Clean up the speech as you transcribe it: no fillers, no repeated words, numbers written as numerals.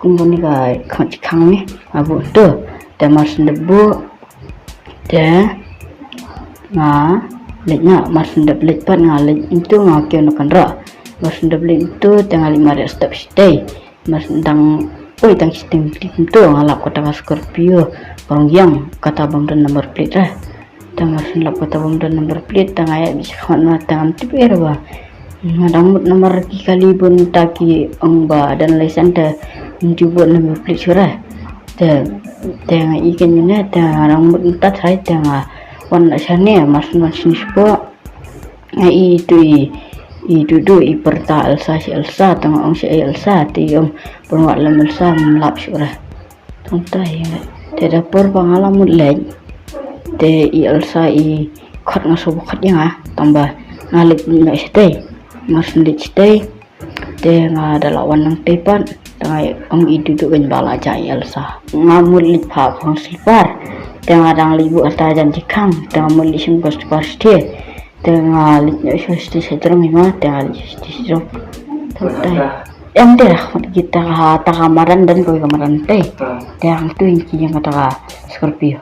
kumpul ni kai kang ni abu tu dah masin debu dah nga leknya masin deb lepat nga lek itu nga kyo no kanra masin deb lek itu tengah 5 step stay masin tang tang sistem itu ngalap kota Scorpio orang yang kata bang dan nomor plate lah tang masin lap kata bang dan nomor plate tang ayat bisa kawan matang tipe ba ngadang nomor kali pun taki ba dan lisan dah menjubut nomor plate surah tengah ikan mana tengah rambut entat saya tengah warna sana masin sepo itu iperta Elsa tengah orang si Elsa tiang perwak lam Elsa melap surah tonton ya terdapat pengalaman lain Elsa kat ngasuh katnya tambah ngalik nak stay masin stay tengah ada lawan yang tepat tengah orang itu kan bala jai Elsa ngamul lipat pang slipar tengah dang libu atau janjikan tengah mulisim kos pasti tengah lihat sih sedang memang tengah lihat yang dah kita kamaran dan kamaran teh yang tu yang kata Scorpio